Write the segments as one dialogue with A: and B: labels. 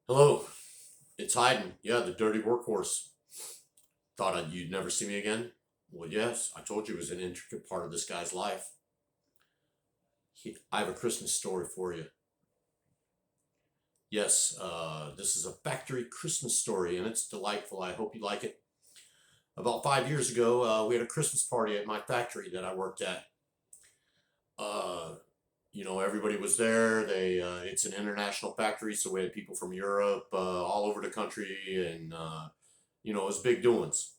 A: Hello, it's Hayden. Yeah, the dirty workhorse. Thought you'd never see me again? Well, yes, I told you it was an intricate part of this guy's life. I have a Christmas story for you. Yes, this is a factory Christmas story, and it's delightful. I hope you like it. About 5 years ago, we had a Christmas party at my factory that I worked at. Uh, Everybody was there. It's an international factory, so we had people from Europe, all over the country, and it was big doings.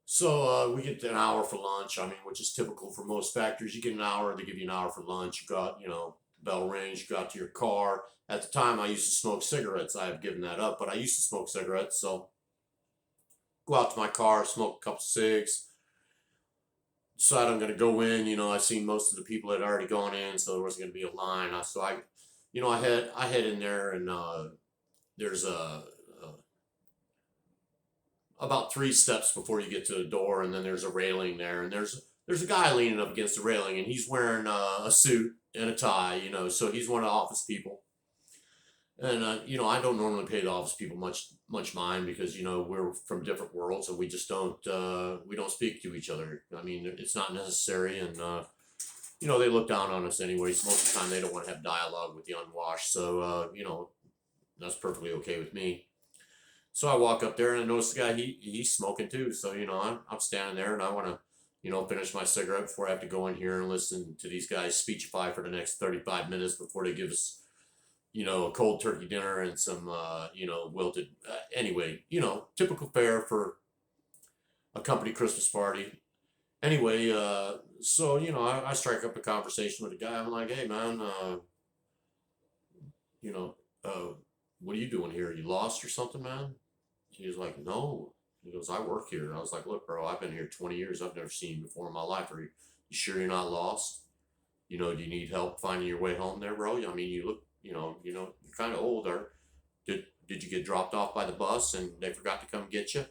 A: So we get an hour for lunch. I mean, which is typical for most factories. You get an hour, they give you an hour for lunch. You got, bell rings, you got to your car. At the time, I used to smoke cigarettes. I have given that up, but I used to smoke cigarettes. So go out to my car, smoke a couple cigs, decide I'm going to go in. I seen most of the people had already gone in, so there wasn't going to be a line. I head in there, and there's about three steps before you get to the door, and then there's a railing there, and there's a guy leaning up against the railing, and he's wearing a suit and a tie, so he's one of the office people. And I don't normally pay the office people much mind because we're from different worlds and we don't speak to each other. I mean, it's not necessary, and they look down on us anyways. Most of the time, they don't want to have dialogue with the unwashed, so that's perfectly okay with me. So I walk up there and I notice the guy, he's smoking too. So, I'm standing there and I want to, finish my cigarette before I have to go in here and listen to these guys speechify for the next 35 minutes before they give us, a cold turkey dinner and some, wilted. Anyway, typical fare for a company Christmas party. Anyway, so, I strike up a conversation with the guy. I'm like, hey, man, you know, uh, what are you doing here? You lost or something, man? He was like, no. He goes, I work here. I was like, look, bro, I've been here 20 years. I've never seen you before in my life. You sure you're not lost? Do you need help finding your way home there, bro? I mean, you look, you're kind of older. Did you get dropped off by the bus and they forgot to come get you?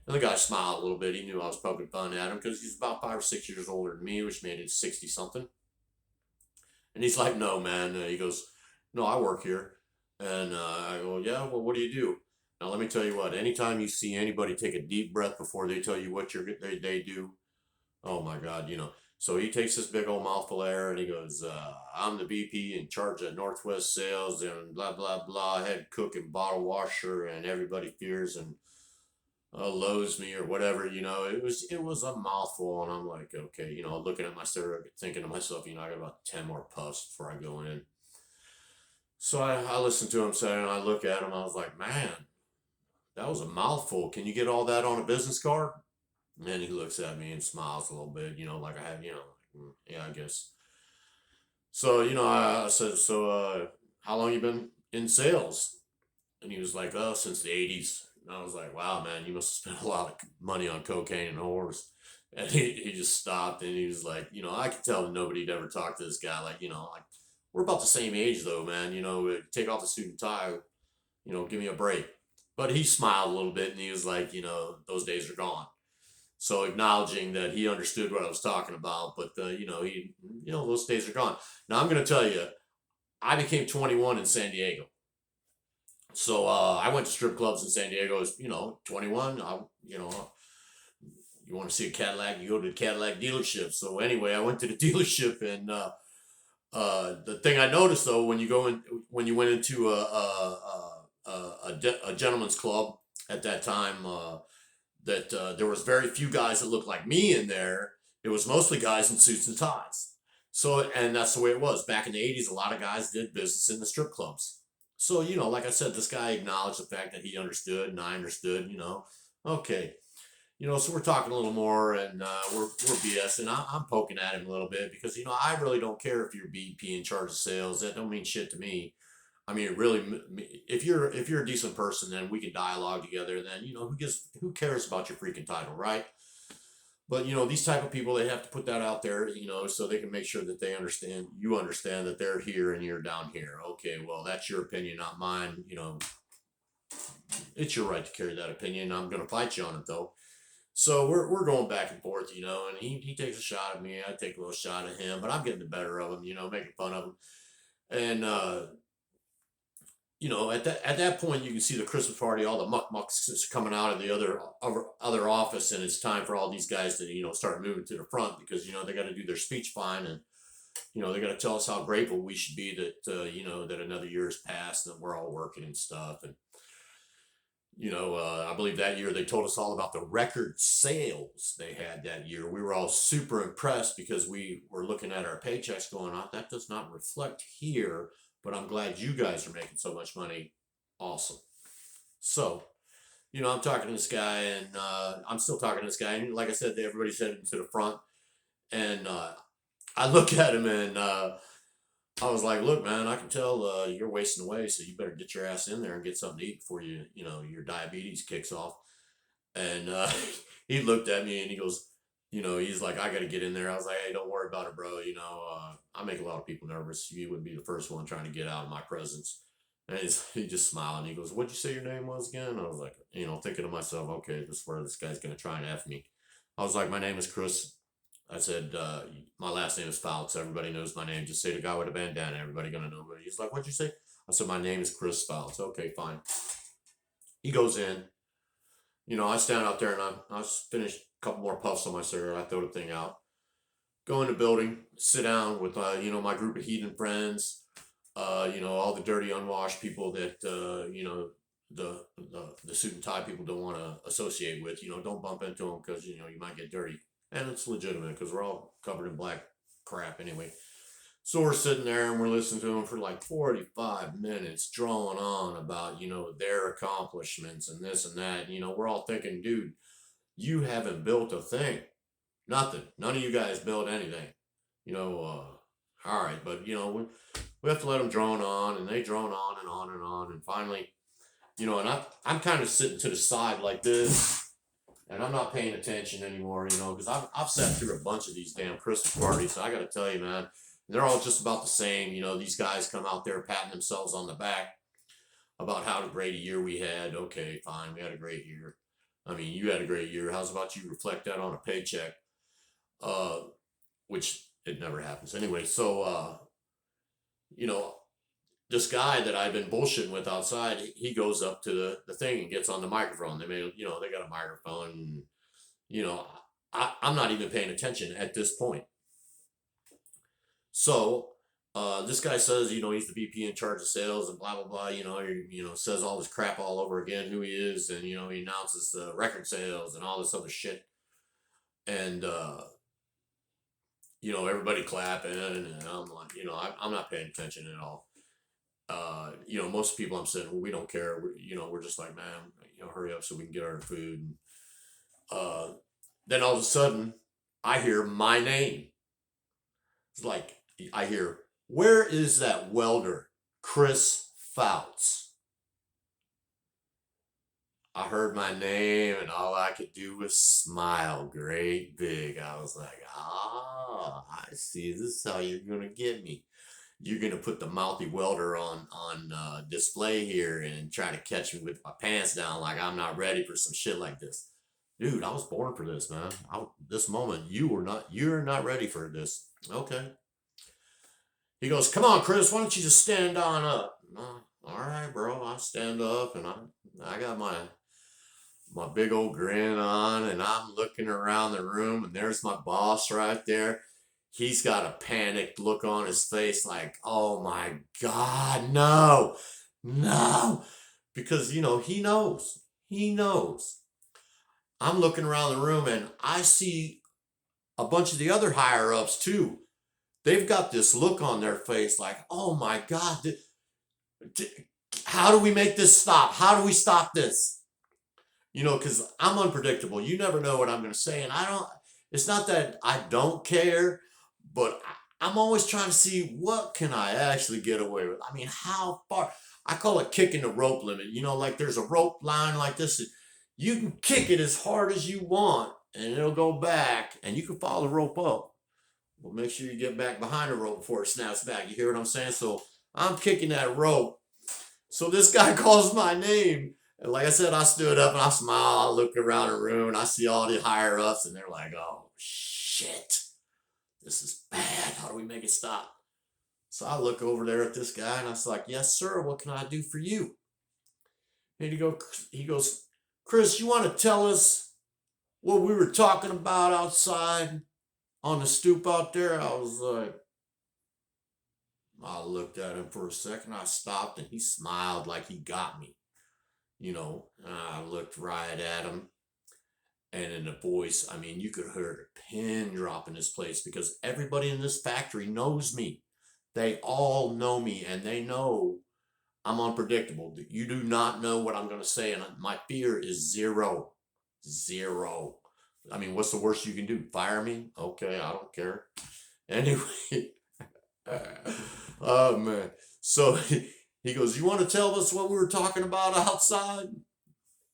A: And the guy smiled a little bit. He knew I was poking fun at him because he's about 5 or 6 years older than me, which made it 60 something. And he's like, no, man. He goes, no, I work here. And I go, yeah, well, what do you do? Now, let me tell you what, anytime you see anybody take a deep breath before they tell you what they do, oh my God, So he takes this big old mouthful of air and he goes, I'm the VP in charge of Northwest sales and blah, blah, blah, head cook and bottle washer, and everybody fears and loathes me or whatever. It was a mouthful. And I'm like, okay, looking at my cigarette, thinking to myself, I got about 10 more puffs before I go in. So I listened to him say, and I look at him, I was like, man, that was a mouthful. Can you get all that on a business card? And then he looks at me and smiles a little bit, like I have, yeah, I guess. So, I said, so, how long you been in sales? And he was like, oh, since the 80s. And I was like, wow, man, you must have spent a lot of money on cocaine and whores. And he just stopped and he was like, I could tell that nobody'd ever talked to this guy. Like, we're about the same age though, man. Take off the suit and tie, give me a break. But he smiled a little bit and he was like, those days are gone. So acknowledging that he understood what I was talking about, but those days are gone. Now I'm going to tell you, I became 21 in San Diego. So I went to strip clubs in San Diego as 21. You want to see a Cadillac, you go to the Cadillac dealership. So anyway, I went to the dealership, and the thing I noticed though when you went into a gentleman's club at that time, that there was very few guys that looked like me in there. It was mostly guys in suits and ties. So, and that's the way it was back in the 80s. A lot of guys did business in the strip clubs. So, like I said, this guy acknowledged the fact that he understood and I understood. Okay, so we're talking a little more, and we're BSing. I'm poking at him a little bit because I really don't care if you're BP in charge of sales. That don't mean shit to me. I mean, really, if you're a decent person, then we can dialogue together. Then who cares about your freaking title, right? But these type of people, they have to put that out there, so they can make sure that you understand that they're here and you're down here. Okay, well, that's your opinion, not mine. It's your right to carry that opinion. I'm gonna fight you on it though. So we're going back and forth, and he takes a shot at me, I take a little shot at him, but I'm getting the better of him, making fun of him. And at that point, you can see the Christmas party, all the mucks is coming out of the other office, and it's time for all these guys to start moving to the front because they got to do their speech fine, and they got to tell us how grateful we should be that that another year has passed and we're all working and stuff. And I believe that year they told us all about the record sales they had that year. We were all super impressed because we were looking at our paychecks going, "Oh, that does not reflect here, but I'm glad you guys are making so much money." Awesome. So, I'm talking to this guy, and I'm still talking to this guy. And like I said, everybody's heading to the front. And I look at him, and I was like, "Look, man, I can tell you're wasting away, so you better get your ass in there and get something to eat before your diabetes kicks off." And he looked at me and he goes, he's like, "I got to get in there." I was like, "Hey, don't worry about it, bro. I make a lot of people nervous. You wouldn't be the first one trying to get out of my presence." And he just smiled and he goes, "What'd you say your name was again?" I was like, thinking to myself, okay, this is where this guy's going to try and F me. I was like, "My name is Chris." I said, "My last name is Fouts. Everybody knows my name. Just say the guy with a bandana. Everybody going to know." He's like, "What'd you say?" I said, "My name is Chris Fouts." "Okay, fine." He goes in. I stand out there and I finish a couple more puffs on my cigarette. I throw the thing out. Go in the building, sit down with, my group of heathen friends, all the dirty, unwashed people that, the suit and tie people don't want to associate with. Don't bump into them because, you might get dirty. And it's legitimate because we're all covered in black crap anyway. So we're sitting there and we're listening to them for like 45 minutes, drawing on about, their accomplishments and this and that. We're all thinking, dude, you haven't built a thing. Nothing. None of you guys built anything. All right, but, we have to let them drone on, and they drone on and on and on. And finally, and I'm kind of sitting to the side like this, and I'm not paying attention anymore, because I've sat through a bunch of these damn Christmas parties. So I got to tell you, man, they're all just about the same. These guys come out there patting themselves on the back about how great a year we had. Okay, fine, we had a great year. I mean, you had a great year. How's about you reflect that on a paycheck? Uh, which it never happens anyway. So, you know, this guy that I've been bullshitting with outside, he goes up to the thing and gets on the microphone. They got a microphone. And, I'm not even paying attention at this point. So this guy says, he's the VP in charge of sales and blah blah blah. Says all this crap all over again, who he is, and he announces the record sales and all this other shit. And everybody clapping, and I'm like, I'm not paying attention at all. Most people I'm saying, well, we don't care. We're just like, man, hurry up so we can get our food. And, then all of a sudden, I hear my name. It's like I hear, "Where is that welder, Chris Fouts?" I heard my name, and all I could do was smile, great big. I was like, I see. This is how you're gonna get me. You're gonna put the mouthy welder on display here and try to catch me with my pants down, like I'm not ready for some shit like this. Dude, I was born for this, man. This moment, you're not ready for this. Okay. He goes, "Come on, Chris, why don't you just stand on up?" All right, bro. I stand up, and I got my big old grin on, and I'm looking around the room, and there's my boss right there. He's got a panicked look on his face, like, "Oh my God, no, no," because he knows. He knows. I'm looking around the room, and I see a bunch of the other higher ups too. They've got this look on their face, like, "Oh my God, how do we make this stop? How do we stop this?" Because I'm unpredictable. You never know what I'm going to say. And it's not that I don't care, but I'm always trying to see what can I actually get away with. I mean, how far? I call it kicking the rope limit. Like there's a rope line like this. You can kick it as hard as you want, and it'll go back, and you can follow the rope up. Well, make sure you get back behind the rope before it snaps back. You hear what I'm saying? So I'm kicking that rope. So this guy calls my name. And like I said, I stood up and I smile. I look around the room and I see all the higher ups, and they're like, "Oh, shit. This is bad. How do we make it stop?" So I look over there at this guy and I was like, yes, sir, what can I do for you? And he goes, Chris, you want to tell us what we were talking about outside on the stoop out there? I was like, I looked at him for a second. I stopped and he smiled like he got me, you know. And I looked right at him. And in the voice, I mean, you could hear a pin drop in this place because everybody in this factory knows me. They all know me and they know I'm unpredictable. You do not know what I'm going to say. And my fear is zero. Zero. I mean, what's the worst you can do? Fire me? Okay, I don't care. Anyway, oh man. So he goes, you want to tell us what we were talking about outside?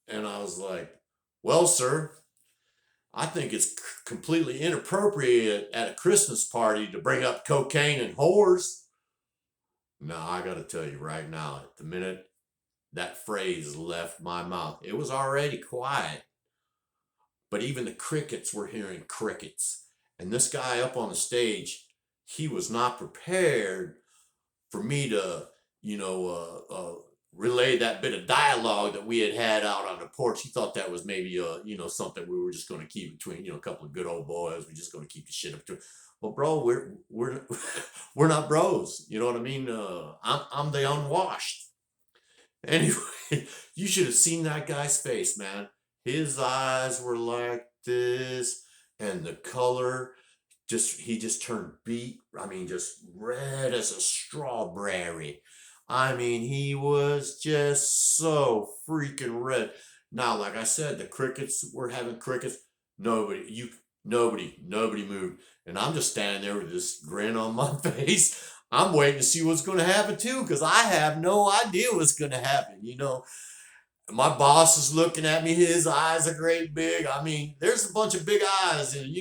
A: And I was like, well, sir, I think it's completely inappropriate at a Christmas party to bring up cocaine and whores. Now, I got to tell you right now, at the minute that phrase left my mouth, it was already quiet, but even the crickets were hearing crickets. And this guy up on the stage, he was not prepared for me to, relay that bit of dialogue that we had out on the porch. He thought that was maybe, something we were just going to keep between, a couple of good old boys. We're just going to keep the shit up to. Well, bro, we're we're not bros. You know what I mean? I'm the unwashed. Anyway, you should have seen that guy's face, man. His eyes were like this, and the color he just turned beet. I mean, just red as a strawberry. I mean, he was just so freaking red. Now, like I said, the crickets were having crickets. Nobody moved. And I'm just standing there with this grin on my face. I'm waiting to see what's going to happen too, because I have no idea what's going to happen. My boss is looking at me. His eyes are great big. I mean, there's a bunch of big eyes, and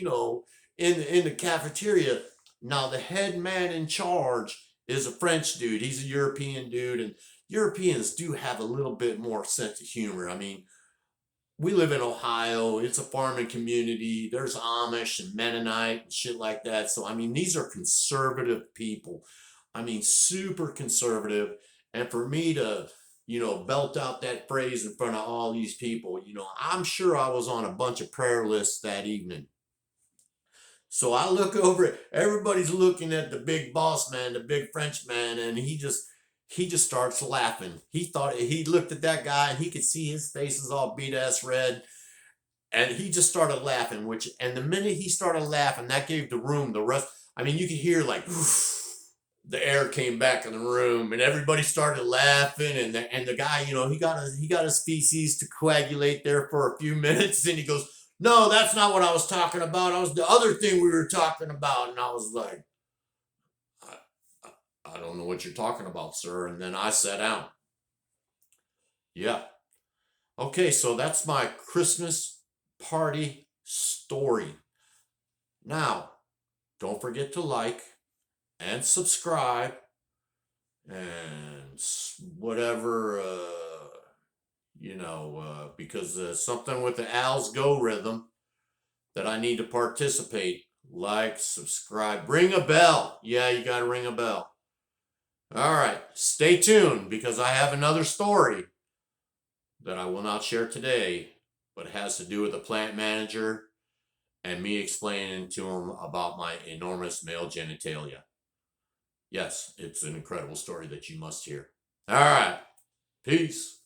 A: in the cafeteria. Now, the head man in charge is a French dude. He's a European dude, and Europeans do have a little bit more sense of humor. I mean, we live in Ohio. It's a farming community. There's Amish and Mennonite and shit like that. So, I mean, these are conservative people. I mean, super conservative. And for me to, belt out that phrase in front of all these people, I'm sure I was on a bunch of prayer lists that evening. So I look over it. Everybody's looking at the big boss man, the big French man, and he just starts laughing. He looked at that guy and he could see his face is all beat ass red. And he just started laughing, and the minute he started laughing, that gave the room the rest. I mean, you could hear like the air came back in the room and everybody started laughing. And the guy, he got his feces to coagulate there for a few minutes. And he goes, no, that's not what I was talking about. I was the other thing we were talking about. And I was like, I don't know what you're talking about, sir. And then I sat down. Yeah. Okay, so that's my Christmas party story. Now, don't forget to like and subscribe and whatever, because something with the Al's Go rhythm that I need to participate. Like, subscribe, ring a bell. Yeah, you got to ring a bell. All right, stay tuned because I have another story that I will not share today, but it has to do with a plant manager and me explaining to him about my enormous male genitalia. Yes, it's an incredible story that you must hear. All right, peace.